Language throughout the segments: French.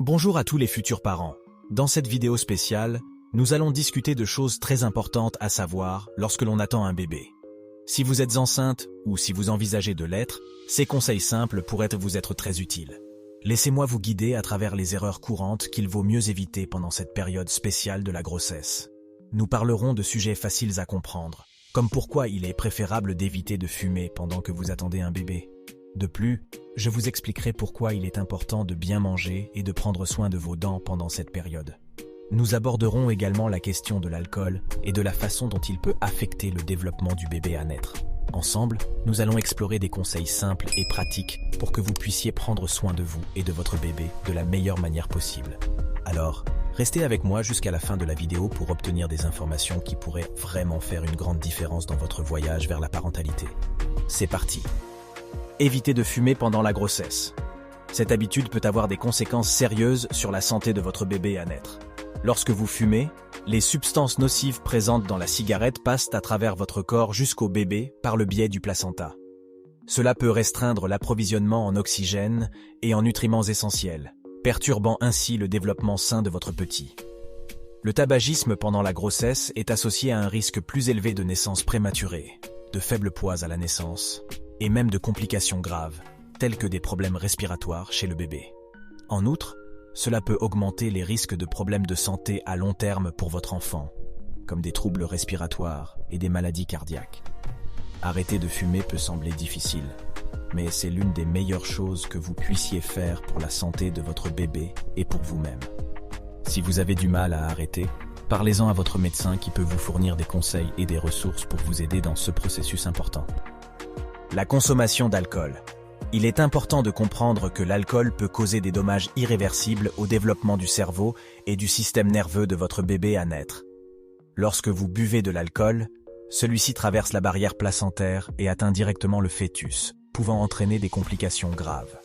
Bonjour à tous les futurs parents. Dans cette vidéo spéciale, nous allons discuter de choses très importantes à savoir lorsque l'on attend un bébé. Si vous êtes enceinte ou si vous envisagez de l'être, ces conseils simples pourraient vous être très utiles. Laissez-moi vous guider à travers les erreurs courantes qu'il vaut mieux éviter pendant cette période spéciale de la grossesse. Nous parlerons de sujets faciles à comprendre, comme pourquoi il est préférable d'éviter de fumer pendant que vous attendez un bébé. De plus, je vous expliquerai pourquoi il est important de bien manger et de prendre soin de vos dents pendant cette période. Nous aborderons également la question de l'alcool et de la façon dont il peut affecter le développement du bébé à naître. Ensemble, nous allons explorer des conseils simples et pratiques pour que vous puissiez prendre soin de vous et de votre bébé de la meilleure manière possible. Alors, restez avec moi jusqu'à la fin de la vidéo pour obtenir des informations qui pourraient vraiment faire une grande différence dans votre voyage vers la parentalité. C'est parti! Évitez de fumer pendant la grossesse. Cette habitude peut avoir des conséquences sérieuses sur la santé de votre bébé à naître. Lorsque vous fumez, les substances nocives présentes dans la cigarette passent à travers votre corps jusqu'au bébé par le biais du placenta. Cela peut restreindre l'approvisionnement en oxygène et en nutriments essentiels, perturbant ainsi le développement sain de votre petit. Le tabagisme pendant la grossesse est associé à un risque plus élevé de naissance prématurée, de faible poids à la naissance, et même de complications graves, telles que des problèmes respiratoires chez le bébé. En outre, cela peut augmenter les risques de problèmes de santé à long terme pour votre enfant, comme des troubles respiratoires et des maladies cardiaques. Arrêter de fumer peut sembler difficile, mais c'est l'une des meilleures choses que vous puissiez faire pour la santé de votre bébé et pour vous-même. Si vous avez du mal à arrêter, parlez-en à votre médecin qui peut vous fournir des conseils et des ressources pour vous aider dans ce processus important. La consommation d'alcool. Il est important de comprendre que l'alcool peut causer des dommages irréversibles au développement du cerveau et du système nerveux de votre bébé à naître. Lorsque vous buvez de l'alcool, celui-ci traverse la barrière placentaire et atteint directement le fœtus, pouvant entraîner des complications graves.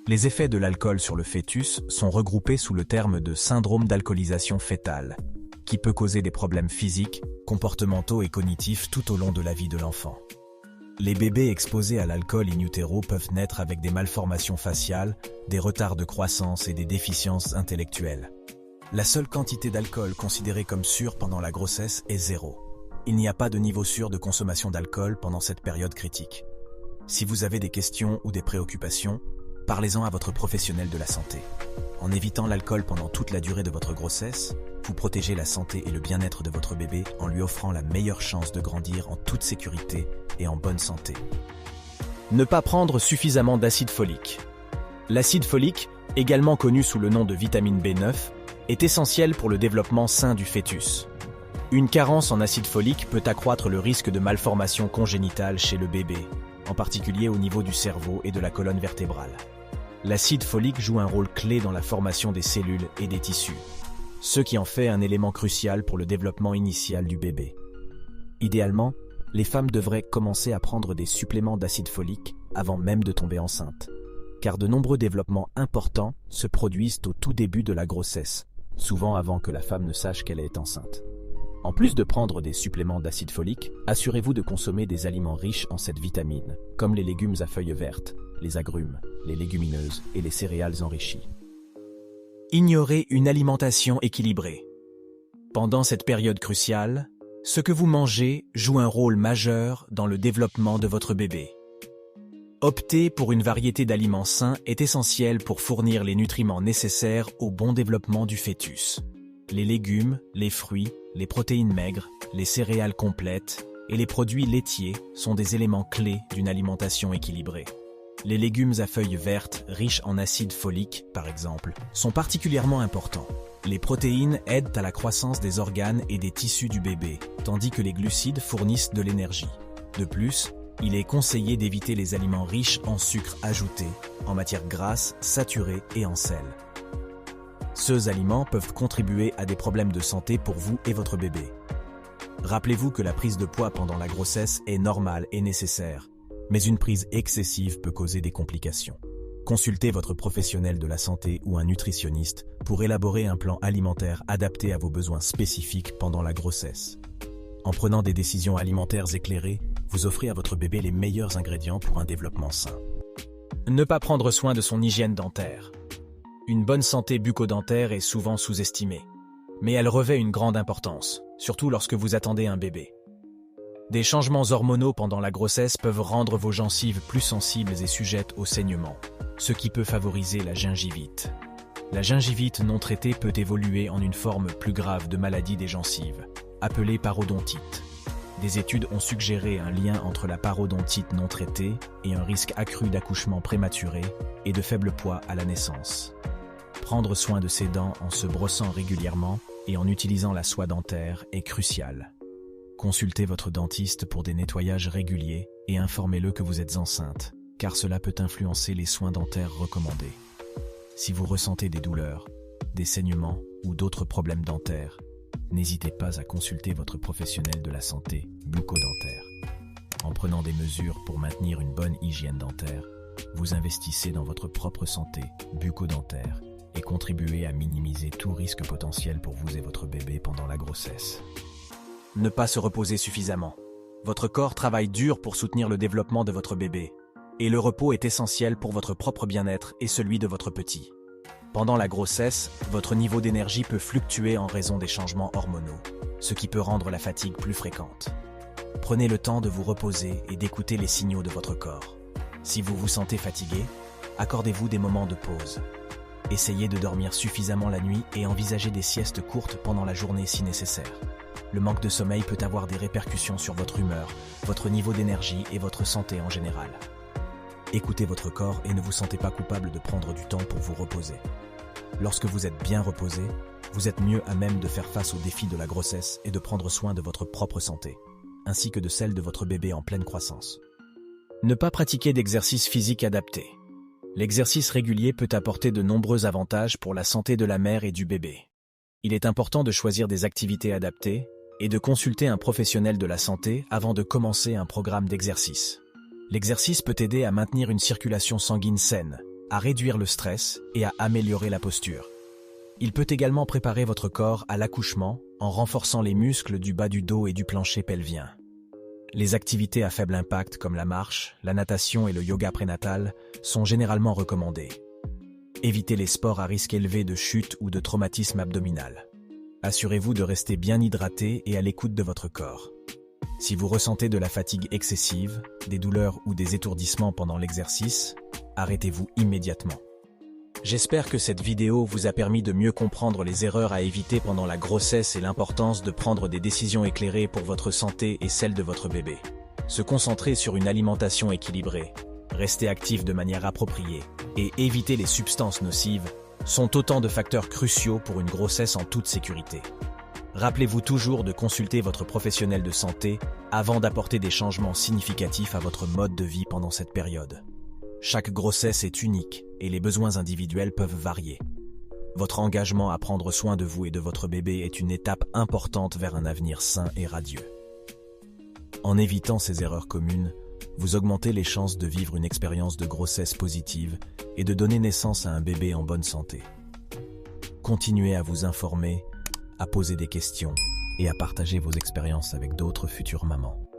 Les effets de l'alcool sur le fœtus sont regroupés sous le terme de syndrome d'alcoolisation fœtale, qui peut causer des problèmes physiques, comportementaux et cognitifs tout au long de la vie de l'enfant. Les bébés exposés à l'alcool in utero peuvent naître avec des malformations faciales, des retards de croissance et des déficiences intellectuelles. La seule quantité d'alcool considérée comme sûre pendant la grossesse est 0. Il n'y a pas de niveau sûr de consommation d'alcool pendant cette période critique. Si vous avez des questions ou des préoccupations, parlez-en à votre professionnel de la santé. En évitant l'alcool pendant toute la durée de votre grossesse, vous protégez la santé et le bien-être de votre bébé en lui offrant la meilleure chance de grandir en toute sécurité et en bonne santé. Ne pas prendre suffisamment d'acide folique. L'acide folique, également connu sous le nom de vitamine B9, est essentiel pour le développement sain du fœtus. Une carence en acide folique peut accroître le risque de malformations congénitales chez le bébé, en particulier au niveau du cerveau et de la colonne vertébrale. L'acide folique joue un rôle clé dans la formation des cellules et des tissus, ce qui en fait un élément crucial pour le développement initial du bébé. Idéalement, les femmes devraient commencer à prendre des suppléments d'acide folique avant même de tomber enceinte, car de nombreux développements importants se produisent au tout début de la grossesse, souvent avant que la femme ne sache qu'elle est enceinte. En plus de prendre des suppléments d'acide folique, assurez-vous de consommer des aliments riches en cette vitamine, comme les légumes à feuilles vertes, les agrumes, les légumineuses et les céréales enrichies. Ignorez une alimentation équilibrée. Pendant cette période cruciale, ce que vous mangez joue un rôle majeur dans le développement de votre bébé. Opter pour une variété d'aliments sains est essentiel pour fournir les nutriments nécessaires au bon développement du fœtus. Les légumes, les fruits, les protéines maigres, les céréales complètes et les produits laitiers sont des éléments clés d'une alimentation équilibrée. Les légumes à feuilles vertes, riches en acide folique, par exemple, sont particulièrement importants. Les protéines aident à la croissance des organes et des tissus du bébé, tandis que les glucides fournissent de l'énergie. De plus, il est conseillé d'éviter les aliments riches en sucre ajouté, en matières grasses, saturées et en sel. Ces aliments peuvent contribuer à des problèmes de santé pour vous et votre bébé. Rappelez-vous que la prise de poids pendant la grossesse est normale et nécessaire, mais une prise excessive peut causer des complications. Consultez votre professionnel de la santé ou un nutritionniste pour élaborer un plan alimentaire adapté à vos besoins spécifiques pendant la grossesse. En prenant des décisions alimentaires éclairées, vous offrez à votre bébé les meilleurs ingrédients pour un développement sain. Ne pas prendre soin de son hygiène dentaire. Une bonne santé bucco-dentaire est souvent sous-estimée, mais elle revêt une grande importance, surtout lorsque vous attendez un bébé. Des changements hormonaux pendant la grossesse peuvent rendre vos gencives plus sensibles et sujettes au saignement, ce qui peut favoriser la gingivite. La gingivite non traitée peut évoluer en une forme plus grave de maladie des gencives, appelée parodontite. Des études ont suggéré un lien entre la parodontite non traitée et un risque accru d'accouchement prématuré et de faible poids à la naissance. Prendre soin de ses dents en se brossant régulièrement et en utilisant la soie dentaire est crucial. Consultez votre dentiste pour des nettoyages réguliers et informez-le que vous êtes enceinte, car cela peut influencer les soins dentaires recommandés. Si vous ressentez des douleurs, des saignements ou d'autres problèmes dentaires, n'hésitez pas à consulter votre professionnel de la santé bucco-dentaire. En prenant des mesures pour maintenir une bonne hygiène dentaire, vous investissez dans votre propre santé bucco-dentaire et contribuez à minimiser tout risque potentiel pour vous et votre bébé pendant la grossesse. Ne pas se reposer suffisamment. Votre corps travaille dur pour soutenir le développement de votre bébé, et le repos est essentiel pour votre propre bien-être et celui de votre petit. Pendant la grossesse, votre niveau d'énergie peut fluctuer en raison des changements hormonaux, ce qui peut rendre la fatigue plus fréquente. Prenez le temps de vous reposer et d'écouter les signaux de votre corps. Si vous vous sentez fatigué, accordez-vous des moments de pause. Essayez de dormir suffisamment la nuit et envisagez des siestes courtes pendant la journée si nécessaire. Le manque de sommeil peut avoir des répercussions sur votre humeur, votre niveau d'énergie et votre santé en général. Écoutez votre corps et ne vous sentez pas coupable de prendre du temps pour vous reposer. Lorsque vous êtes bien reposé, vous êtes mieux à même de faire face aux défis de la grossesse et de prendre soin de votre propre santé, ainsi que de celle de votre bébé en pleine croissance. Ne pas pratiquer d'exercice physique adapté. L'exercice régulier peut apporter de nombreux avantages pour la santé de la mère et du bébé. Il est important de choisir des activités adaptées et de consulter un professionnel de la santé avant de commencer un programme d'exercice. L'exercice peut aider à maintenir une circulation sanguine saine, à réduire le stress et à améliorer la posture. Il peut également préparer votre corps à l'accouchement en renforçant les muscles du bas du dos et du plancher pelvien. Les activités à faible impact comme la marche, la natation et le yoga prénatal sont généralement recommandées. Évitez les sports à risque élevé de chute ou de traumatisme abdominal. Assurez-vous de rester bien hydraté et à l'écoute de votre corps. Si vous ressentez de la fatigue excessive, des douleurs ou des étourdissements pendant l'exercice, arrêtez-vous immédiatement. J'espère que cette vidéo vous a permis de mieux comprendre les erreurs à éviter pendant la grossesse et l'importance de prendre des décisions éclairées pour votre santé et celle de votre bébé. Se concentrer sur une alimentation équilibrée, rester actif de manière appropriée et éviter les substances nocives sont autant de facteurs cruciaux pour une grossesse en toute sécurité. Rappelez-vous toujours de consulter votre professionnel de santé avant d'apporter des changements significatifs à votre mode de vie pendant cette période. Chaque grossesse est unique et les besoins individuels peuvent varier. Votre engagement à prendre soin de vous et de votre bébé est une étape importante vers un avenir sain et radieux. En évitant ces erreurs communes, vous augmentez les chances de vivre une expérience de grossesse positive et de donner naissance à un bébé en bonne santé. Continuez à vous informer, à poser des questions et à partager vos expériences avec d'autres futures mamans.